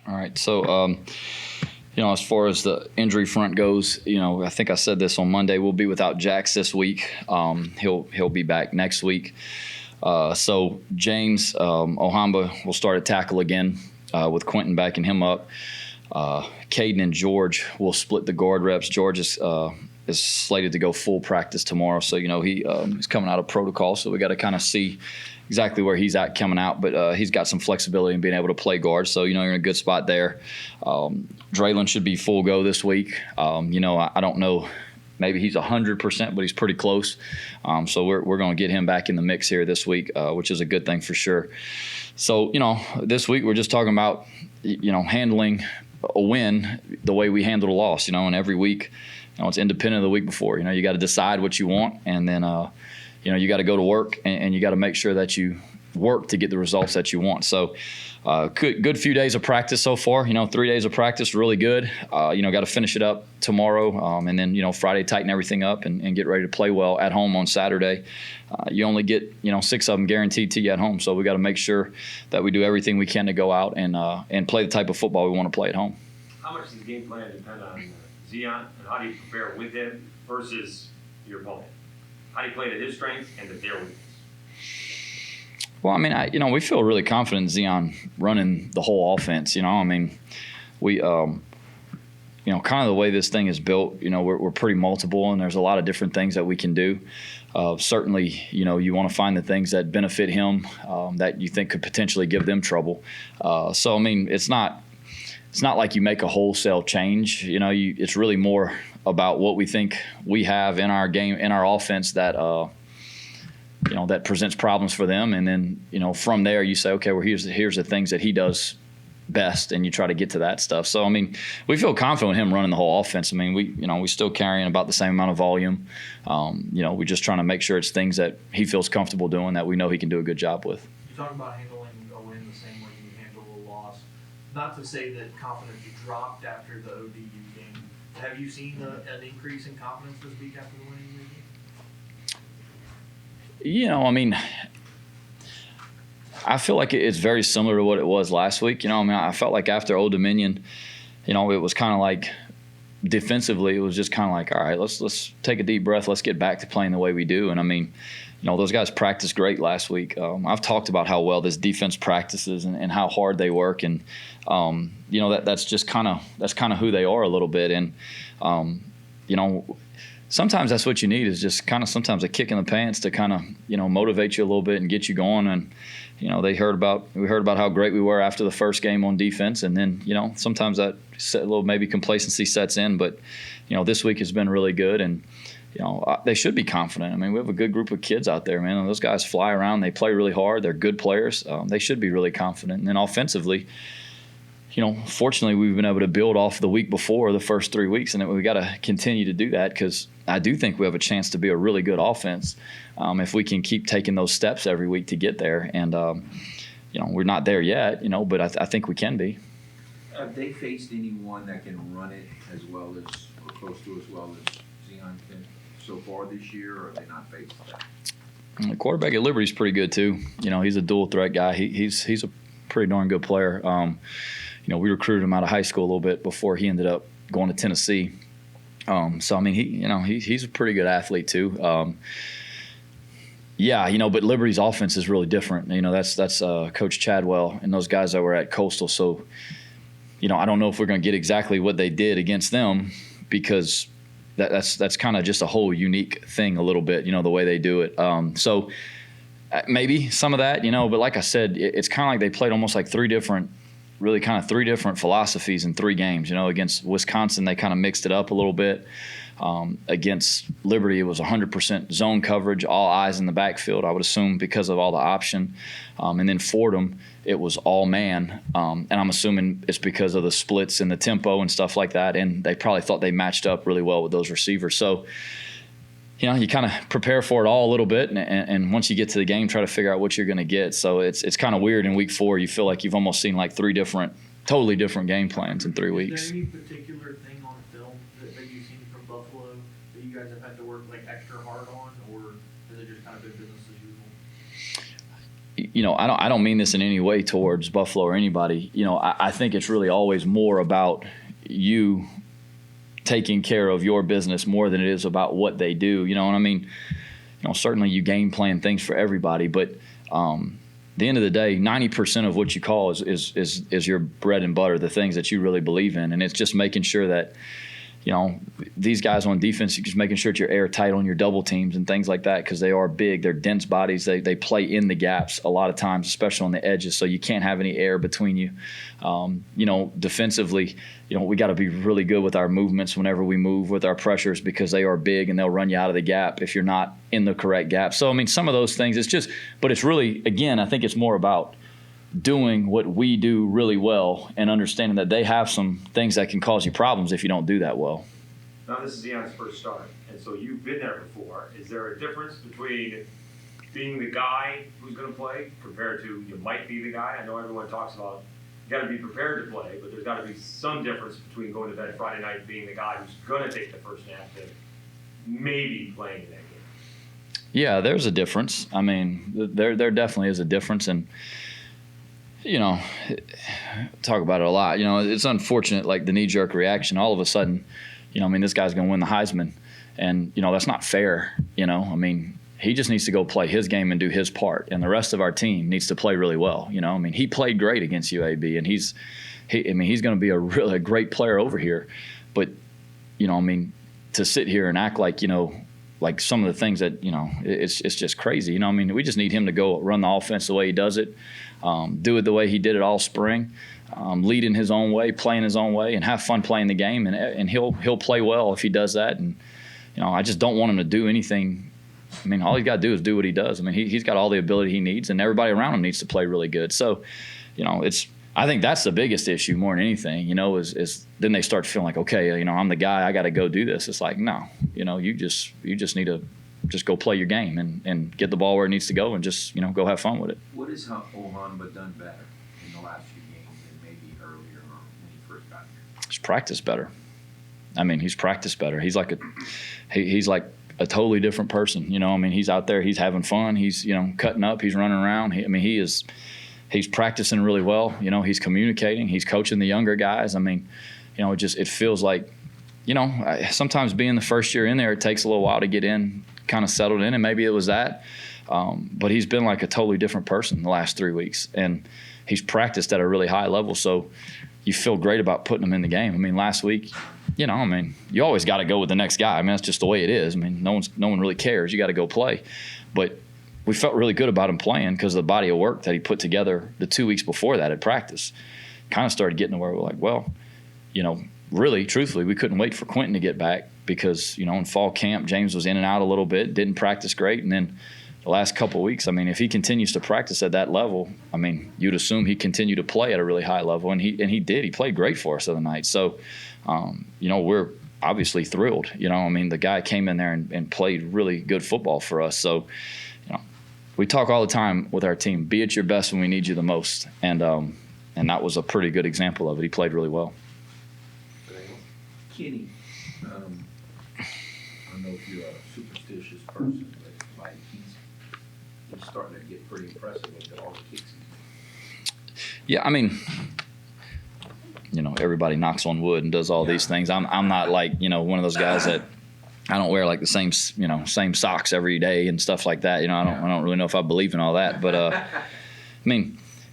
All right. So, as far as the injury front goes, I think I said this on Monday. We'll be without Jax this week. He'll be back next week. So James Ohamba will start at tackle again with Quentin backing him up. Caden and George will split the guard reps. George is slated to go full practice tomorrow, so he is coming out of protocol. So we got to kind of see exactly where he's at coming out, but he's got some flexibility in being able to play guard. So you're in a good spot there. Draylon should be full go this week. I don't know. Maybe he's 100%, but he's pretty close. So we're going to get him back in the mix here this week, which is a good thing for sure. So, this week we're just talking about, handling a win the way we handled a loss, and every week, it's independent of the week before. You got to decide what you want, and then, you got to go to work, and you got to make sure that you work to get the results that you want. So good few days of practice so far. 3 days of practice, really good. Got to finish it up tomorrow, and then Friday tighten everything up and get ready to play well at home on Saturday. You only get 6 of them guaranteed to you at home, so we got to make sure that we do everything we can to go out and play the type of football we want to play at home. How much does the game plan depend on Zion, and how do you prepare with him versus your opponent? How do you play to his strengths and to their weakness? Well, we feel really confident in Zion running the whole offense. We, kind of the way this thing is built, we're pretty multiple, and there's a lot of different things that we can do. Certainly, you want to find the things that benefit him that you think could potentially give them trouble. So, it's not like you make a wholesale change. It's really more about what we think we have in our game, in our offense that that presents problems for them, and then from there you say, okay, well here's the things that he does best, and you try to get to that stuff. So we feel confident with him running the whole offense. We still carrying about the same amount of volume. We're just trying to make sure it's things that he feels comfortable doing that we know he can do a good job with. You talk about handling a win the same way you handle a loss. Not to say that confidence dropped after the ODU game. Have you seen an increase in confidence this week after the winning game? I feel like it's very similar to what it was last week. I felt like after Old Dominion, it was kind of like defensively, it was just kind of like, all right, let's take a deep breath. Let's get back to playing the way we do. And those guys practiced great last week. I've talked about how well this defense practices and how hard they work. And, that's kind of who they are a little bit. And, sometimes that's what you need is just kind of sometimes a kick in the pants to kind of, motivate you a little bit and get you going. And, we heard about how great we were after the first game on defense. And then, sometimes that a little maybe complacency sets in. But, this week has been really good. And, they should be confident. We have a good group of kids out there, man. And those guys fly around. They play really hard. They're good players. They should be really confident. And then offensively, fortunately, we've been able to build off the week before the first 3 weeks, and we got to continue to do that because I do think we have a chance to be a really good offense if we can keep taking those steps every week to get there. And, we're not there yet, but I think we can be. Have they faced anyone that can run it as well as, or close to as well as Zion can so far this year, or have they not faced that? The quarterback at Liberty's pretty good too. He's a dual threat guy. He's a pretty darn good player. We recruited him out of high school a little bit before he ended up going to Tennessee. He's a pretty good athlete too. But Liberty's offense is really different. That's Coach Chadwell and those guys that were at Coastal. So, I don't know if we're going to get exactly what they did against them because that's kind of just a whole unique thing a little bit, the way they do it. So maybe some of that, but like I said, it's kind of like they played almost like three different philosophies in 3 games. Against Wisconsin, they kind of mixed it up a little bit. Against Liberty, it was 100% zone coverage, all eyes in the backfield, I would assume, because of all the option. And then Fordham, it was all man. And I'm assuming it's because of the splits and the tempo and stuff like that. And they probably thought they matched up really well with those receivers. So, you kind of prepare for it all a little bit, and once you get to the game, try to figure out what you're going to get. So it's kind of weird in week 4. You feel like you've almost seen like 3 totally different game plans in 3 weeks. Is there any particular thing on film that you've seen from Buffalo that you guys have had to work like extra hard on, or has it just kind of been business as I don't mean this in any way towards Buffalo or anybody. I think it's really always more about you taking care of your business more than it is about what they do. You know what I mean? Certainly you game plan things for everybody, but at the end of the day, 90% of what you call is your bread and butter, the things that you really believe in. And it's just making sure that, these guys on defense, you're just making sure that you're airtight on your double teams and things like that, because they are big. They're dense bodies. They play in the gaps a lot of times, especially on the edges, so you can't have any air between you. Defensively, we got to be really good with our movements whenever we move with our pressures, because they are big and they'll run you out of the gap if you're not in the correct gap. So, some of those things, but it's really, again, I think it's more about doing what we do really well and understanding that they have some things that can cause you problems if you don't do that well. Now, this is Ion's first start, and so you've been there before. Is there a difference between being the guy who's going to play compared to you might be the guy? I know everyone talks about you got to be prepared to play, but there's got to be some difference between going to bed Friday night and being the guy who's going to take the first snap to maybe playing in that game. Yeah, there's a difference. There definitely is a difference, and talk about it a lot. It's unfortunate, like the knee-jerk reaction. All of a sudden, this guy's going to win the Heisman, and that's not fair. He just needs to go play his game and do his part, and the rest of our team needs to play really well. He played great against UAB, and he's going to be a great player over here. But to sit here and act like like some of the things that it's just crazy. We just need him to go run the offense the way he does it. Do it the way he did it all spring, lead in his own way, play in his own way, and have fun playing the game. And he'll play well if he does that. And I just don't want him to do anything. All he's got to do is do what he does. He's got all the ability he needs, and everybody around him needs to play really good. So, I think that's the biggest issue more than anything. Is then they start feeling like, okay, I'm the guy, I got to go do this. It's like, no, you just need to just go play your game and get the ball where it needs to go, and just go have fun with it. What has Ohanba done better in the last few games than maybe earlier when he first got here? He's practiced better. He's practiced better. He's like a totally different person. He's out there, he's having fun, he's cutting up, he's running around. He's practicing really well. He's communicating, he's coaching the younger guys. It feels like, sometimes being the first year in there, it takes a little while to get in, kind of settled in, and maybe it was that. But he's been like a totally different person the last 3 weeks, and he's practiced at a really high level. So you feel great about putting him in the game. Last week, you always got to go with the next guy. That's just the way it is. No one really cares. You got to go play. But we felt really good about him playing because of the body of work that he put together the 2 weeks before that at practice. Kind of started getting to where we're like, well, really, truthfully, we couldn't wait for Quentin to get back because, in fall camp, James was in and out a little bit, didn't practice great. And then the last couple of weeks, if he continues to practice at that level, you'd assume he'd continue to play at a really high level. And he did. He played great for us the other night. So, we're obviously thrilled. The guy came in there and played really good football for us. So, we talk all the time with our team, be at your best when we need you the most. And that was a pretty good example of it. He played really well. Kenny, I don't know if you're a superstitious person, but he's starting to get pretty impressive with all the kicks. Yeah, everybody knocks on wood and does all these things. I'm not like, one of those guys that I don't wear like the same socks every day and stuff like that. I don't really know if I believe in all that, but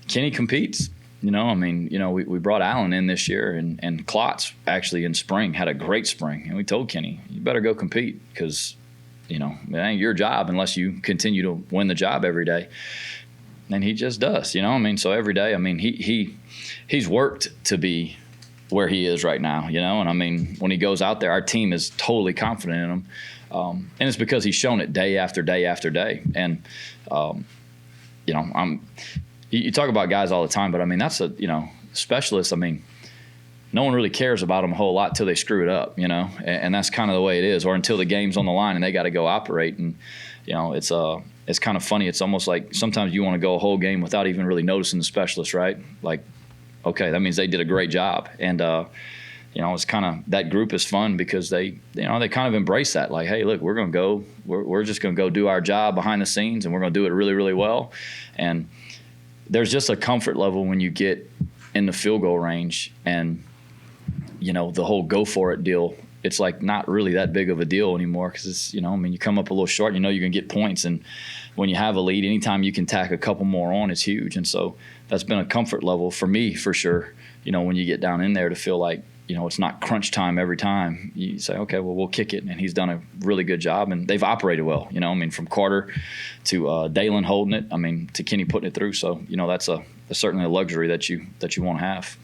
Kenny competes. We brought Allen in this year, and Klotz actually in spring had a great spring, and we told Kenny, you better go compete because, it ain't your job unless you continue to win the job every day. And he just does, So every day, he's worked to be where he is right now, And when he goes out there, our team is totally confident in him, and it's because he's shown it day after day after day. And you talk about guys all the time, but that's a specialist. No one really cares about them a whole lot till they screw it up, and that's kind of the way it is, or until the game's on the line and they got to go operate. And it's kind of funny. It's almost like sometimes you want to go a whole game without even really noticing the specialist, right? Like, okay, that means they did a great job. And you know, it's kind of, that group is fun because they kind of embrace that. Like, hey, look, we're just going to go do our job behind the scenes, and we're going to do it really, really well. And there's just a comfort level when you get in the field goal range, and, you know, the whole go for it deal, it's like not really that big of a deal anymore, because it's, you know, I mean, you come up a little short, you know, you're going to get points. And when you have a lead, anytime you can tack a couple more on, it's huge. And so that's been a comfort level for me, for sure. You know, when you get down in there, to feel like, you know, it's not crunch time every time. You say, okay, well, we'll kick it. And he's done a really good job, and they've operated well. You know, I mean, from Carter to Dalen holding it, I mean, to Kenny putting it through. So, you know, that's certainly a luxury that you want to have.